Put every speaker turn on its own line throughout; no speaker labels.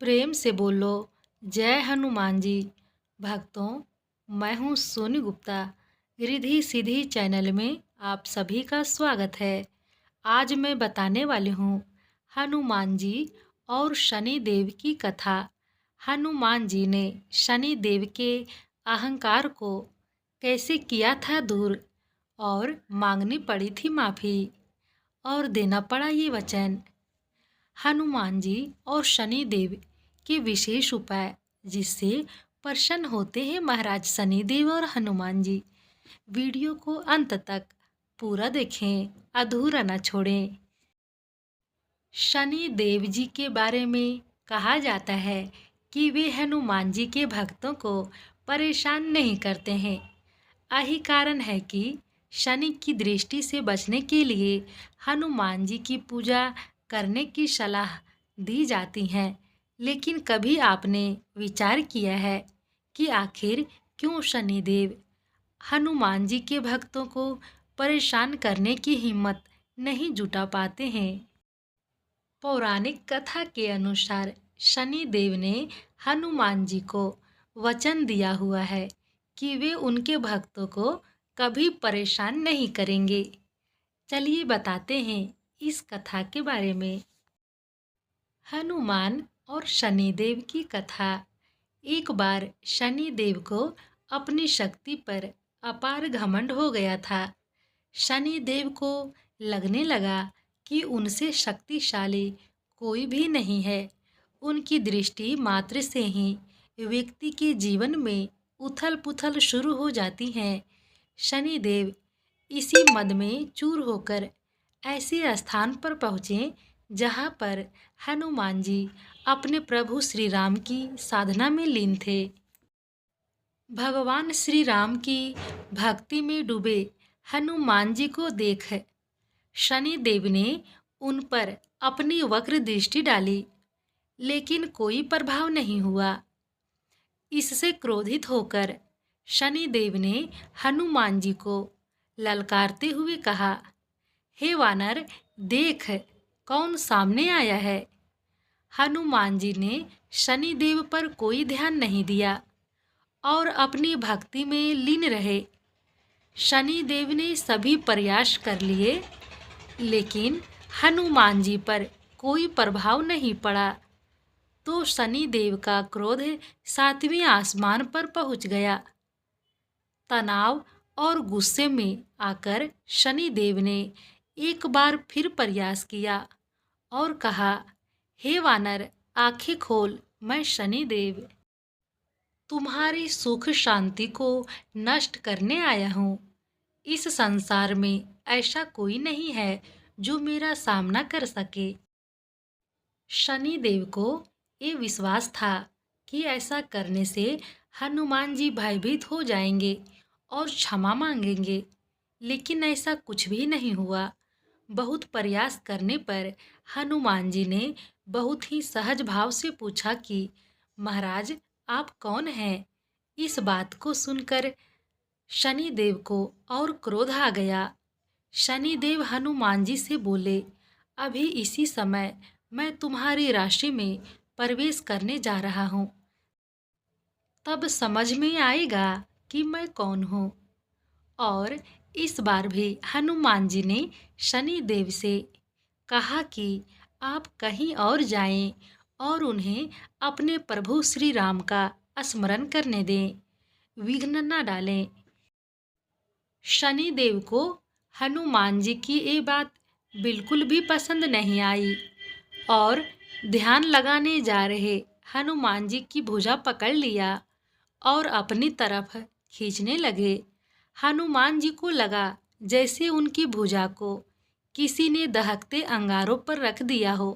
प्रेम से बोलो जय हनुमान जी। भक्तों, मैं हूँ सोनी गुप्ता। रिद्धि सिद्धि चैनल में आप सभी का स्वागत है। आज मैं बताने वाली हूँ हनुमान जी और शनि देव की कथा। हनुमान जी ने शनि देव के अहंकार को कैसे किया था दूर, और मांगनी पड़ी थी माफ़ी, और देना पड़ा ये वचन। हनुमान जी और शनि देव के विशेष उपाय जिससे प्रसन्न होते हैं महाराज शनि देव और हनुमान जी। वीडियो को अंत तक पूरा देखें, अधूरा न छोड़ें। शनि देव जी के बारे में कहा जाता है कि वे हनुमान जी के भक्तों को परेशान नहीं करते हैं। यही कारण है कि शनि की दृष्टि से बचने के लिए हनुमान जी की पूजा करने की सलाह दी जाती है। लेकिन कभी आपने विचार किया है कि आखिर क्यों शनिदेव हनुमान जी के भक्तों को परेशान करने की हिम्मत नहीं जुटा पाते हैं? पौराणिक कथा के अनुसार शनि देव ने हनुमान जी को वचन दिया हुआ है कि वे उनके भक्तों को कभी परेशान नहीं करेंगे। चलिए बताते हैं इस कथा के बारे में। हनुमान और शनिदेव की कथा। एक बार शनिदेव को अपनी शक्ति पर अपार घमंड हो गया था। शनिदेव को लगने लगा कि उनसे शक्तिशाली कोई भी नहीं है। उनकी दृष्टि मात्र से ही व्यक्ति के जीवन में उथल पुथल शुरू हो जाती है। शनिदेव इसी मद में चूर होकर ऐसे स्थान पर पहुँचे जहाँ पर हनुमान जी अपने प्रभु श्री राम की साधना में लीन थे। भगवान श्री राम की भक्ति में डूबे हनुमान जी को देख शनि देव ने उन पर अपनी वक्र दृष्टि डाली, लेकिन कोई प्रभाव नहीं हुआ। इससे क्रोधित होकर शनि देव ने हनुमान जी को ललकारते हुए कहा, हे वानर, देख कौन सामने आया है। हनुमान जी ने शनि देव पर कोई ध्यान नहीं दिया और अपनी भक्ति में लीन रहे। शनि देव ने सभी प्रयास कर लिए, लेकिन हनुमान जी पर कोई प्रभाव नहीं पड़ा। तो शनि देव का क्रोध 7वें आसमान पर पहुंच गया। तनाव और गुस्से में आकर शनि देव ने एक बार फिर प्रयास किया और कहा, हे वानर, आंखें खोल। मैं शनि देव तुम्हारी सुख शांति को नष्ट करने आया हूँ। इस संसार में ऐसा कोई नहीं है जो मेरा सामना कर सके। शनि देव को ये विश्वास था कि ऐसा करने से हनुमान जी भयभीत हो जाएंगे और क्षमा मांगेंगे, लेकिन ऐसा कुछ भी नहीं हुआ। बहुत प्रयास करने पर हनुमान जी ने बहुत ही सहज भाव से पूछा कि महाराज, आप कौन हैं? इस बात को सुनकर शनि देव को और क्रोध आ गया। शनि देव हनुमान जी से बोले, अभी इसी समय मैं तुम्हारी राशि में प्रवेश करने जा रहा हूँ, तब समझ में आएगा कि मैं कौन हूँ। और इस बार भी हनुमान जी ने शनि देव से कहा कि आप कहीं और जाएं और उन्हें अपने प्रभु श्री राम का स्मरण करने दें, विघ्न न डालें। शनि देव को हनुमान जी की ये बात बिल्कुल भी पसंद नहीं आई और ध्यान लगाने जा रहे हनुमान जी की भुजा पकड़ लिया और अपनी तरफ खींचने लगे। हनुमान जी को लगा जैसे उनकी भुजा को किसी ने दहकते अंगारों पर रख दिया हो।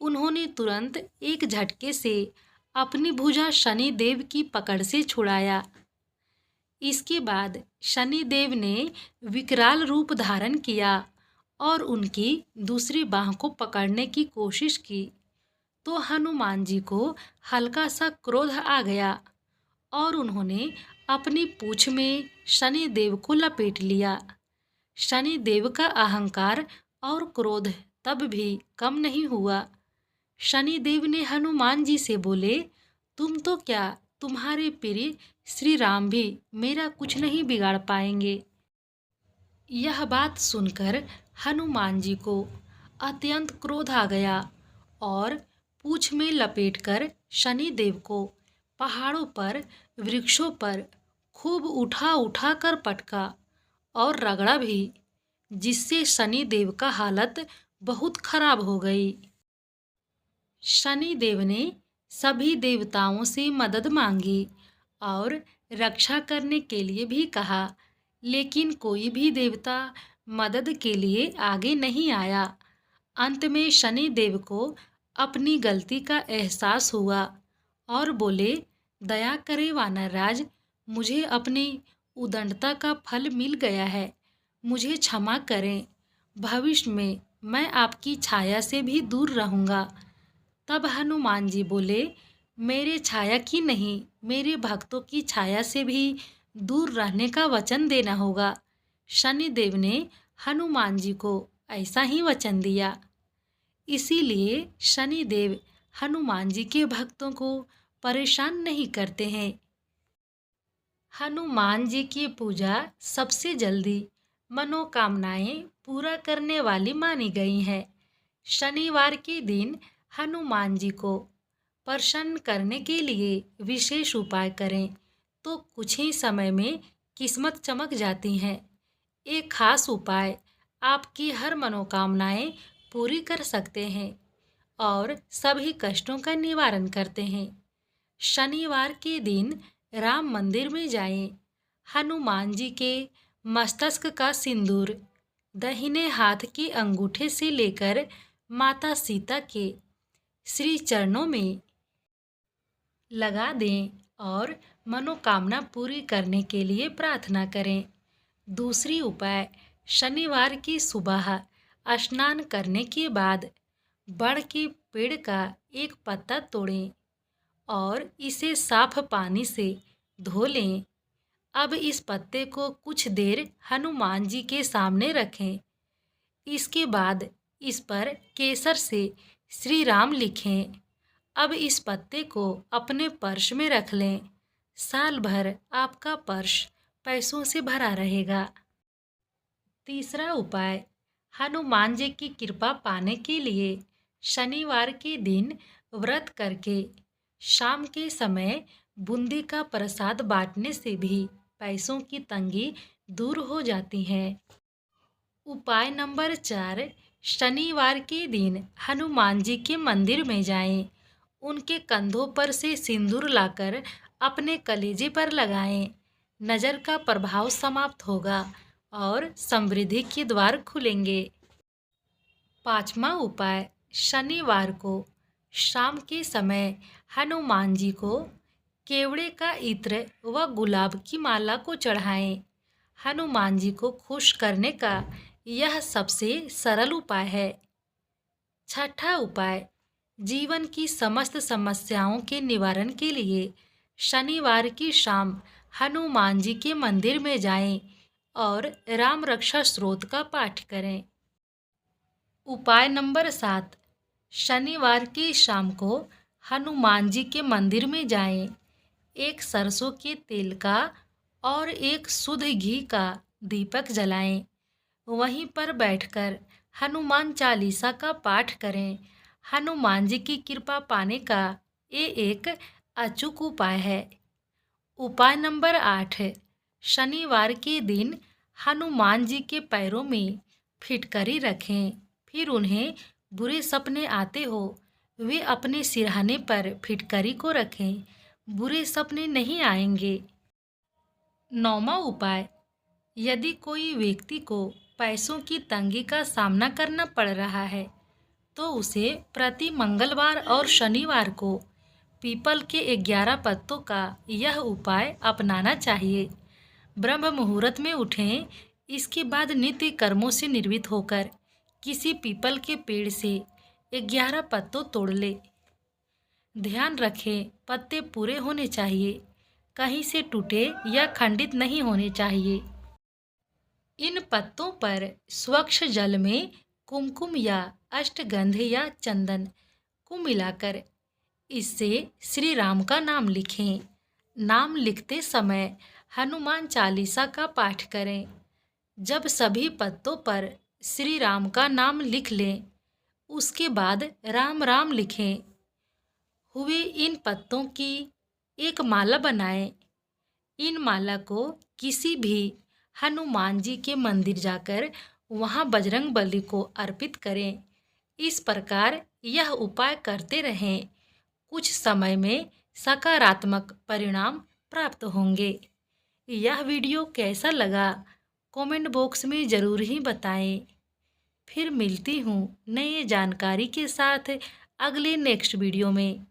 उन्होंने तुरंत एक झटके से अपनी भुजा शनि देव की पकड़ से छुड़ाया। इसके बाद शनि देव ने विकराल रूप धारण किया और उनकी दूसरी बाह को पकड़ने की कोशिश की, तो हनुमान जी को हल्का सा क्रोध आ गया और उन्होंने अपनी पूंछ में शनि देव को लपेट लिया। शनि देव का अहंकार और क्रोध तब भी कम नहीं हुआ। शनिदेव ने हनुमान जी से बोले, तुम तो क्या, तुम्हारे प्रिय श्री राम भी मेरा कुछ नहीं बिगाड़ पाएंगे। यह बात सुनकर हनुमान जी को अत्यंत क्रोध आ गया और पूंछ में लपेटकर शनिदेव को पहाड़ों पर, वृक्षों पर खूब उठा उठा कर पटका और रगड़ा भी, जिससे शनिदेव का हालत बहुत खराब हो गई। शनिदेव ने सभी देवताओं से मदद मांगी और रक्षा करने के लिए भी कहा, लेकिन कोई भी देवता मदद के लिए आगे नहीं आया। अंत में शनिदेव को अपनी गलती का एहसास हुआ और बोले, दया करे वानरराज, मुझे अपनी उदंडता का फल मिल गया है, मुझे क्षमा करें। भविष्य में मैं आपकी छाया से भी दूर रहूँगा। तब हनुमान जी बोले, मेरे छाया की नहीं, मेरे भक्तों की छाया से भी दूर रहने का वचन देना होगा। शनिदेव ने हनुमान जी को ऐसा ही वचन दिया। इसीलिए शनिदेव हनुमान जी के भक्तों को परेशान नहीं करते हैं। हनुमान जी की पूजा सबसे जल्दी मनोकामनाएं पूरा करने वाली मानी गई है। शनिवार के दिन हनुमान जी को प्रसन्न करने के लिए विशेष उपाय करें तो कुछ ही समय में किस्मत चमक जाती है। एक खास उपाय आपकी हर मनोकामनाएं पूरी कर सकते हैं और सभी कष्टों का निवारण करते हैं। शनिवार के दिन राम मंदिर में जाएं। हनुमान जी के मस्तक का सिंदूर दाहिने हाथ के अंगूठे से लेकर माता सीता के श्री चरणों में लगा दें और मनोकामना पूरी करने के लिए प्रार्थना करें। दूसरी उपाय, शनिवार की सुबह स्नान करने के बाद बड़ के पेड़ का एक पत्ता तोड़ें और इसे साफ पानी से धो लें। अब इस पत्ते को कुछ देर हनुमान जी के सामने रखें। इसके बाद इस पर केसर से श्री राम लिखें। अब इस पत्ते को अपने पर्स में रख लें। साल भर आपका पर्स पैसों से भरा रहेगा। तीसरा उपाय, हनुमान जी की कृपा पाने के लिए शनिवार के दिन व्रत करके शाम के समय बूंदी का प्रसाद बांटने से भी पैसों की तंगी दूर हो जाती है। उपाय नंबर 4, शनिवार के दिन हनुमान जी के मंदिर में जाएं। उनके कंधों पर से सिंदूर लाकर अपने कलेजे पर लगाएं। नज़र का प्रभाव समाप्त होगा और समृद्धि के द्वार खुलेंगे। पांचवा उपाय, शनिवार को शाम के समय हनुमान जी को केवड़े का इत्र व गुलाब की माला को चढ़ाएं। हनुमान जी को खुश करने का यह सबसे सरल उपाय है। छठा उपाय, जीवन की समस्त समस्याओं के निवारण के लिए शनिवार की शाम हनुमान जी के मंदिर में जाएं और राम रक्षा स्तोत्र का पाठ करें। उपाय नंबर 7, शनिवार की शाम को हनुमान जी के मंदिर में जाएं। एक सरसों के तेल का और एक शुद्ध घी का दीपक जलाएं। वहीं पर बैठकर हनुमान चालीसा का पाठ करें। हनुमान जी की कृपा पाने का ये एक अचूक उपाय है। उपाय नंबर 8, शनिवार के दिन हनुमान जी के पैरों में फिटकरी रखें। फिर उन्हें बुरे सपने आते हो वे अपने सिरहाने पर फिटकरी को रखें, बुरे सपने नहीं आएंगे। 9वां उपाय, यदि कोई व्यक्ति को पैसों की तंगी का सामना करना पड़ रहा है तो उसे प्रति मंगलवार और शनिवार को पीपल के 11 पत्तों का यह उपाय अपनाना चाहिए। ब्रह्म मुहूर्त में उठें। इसके बाद नित्य कर्मों से निर्वृत्त होकर किसी पीपल के पेड़ से 11 पत्तों तोड़ ले। ध्यान रखें, पत्ते पूरे होने चाहिए, कहीं से टूटे या खंडित नहीं होने चाहिए। इन पत्तों पर स्वच्छ जल में कुमकुम या अष्टगंध या चंदन को मिलाकर इससे श्री राम का नाम लिखें। नाम लिखते समय हनुमान चालीसा का पाठ करें। जब सभी पत्तों पर श्री राम का नाम लिख लें, उसके बाद राम राम लिखें। हुए इन पत्तों की एक माला बनाएं। इन माला को किसी भी हनुमान जी के मंदिर जाकर वहां बजरंग बली को अर्पित करें। इस प्रकार यह उपाय करते रहें। कुछ समय में सकारात्मक परिणाम प्राप्त होंगे। यह वीडियो कैसा लगा कमेंट बॉक्स में ज़रूर ही बताएं। फिर मिलती हूँ नई जानकारी के साथ अगले नेक्स्ट वीडियो में।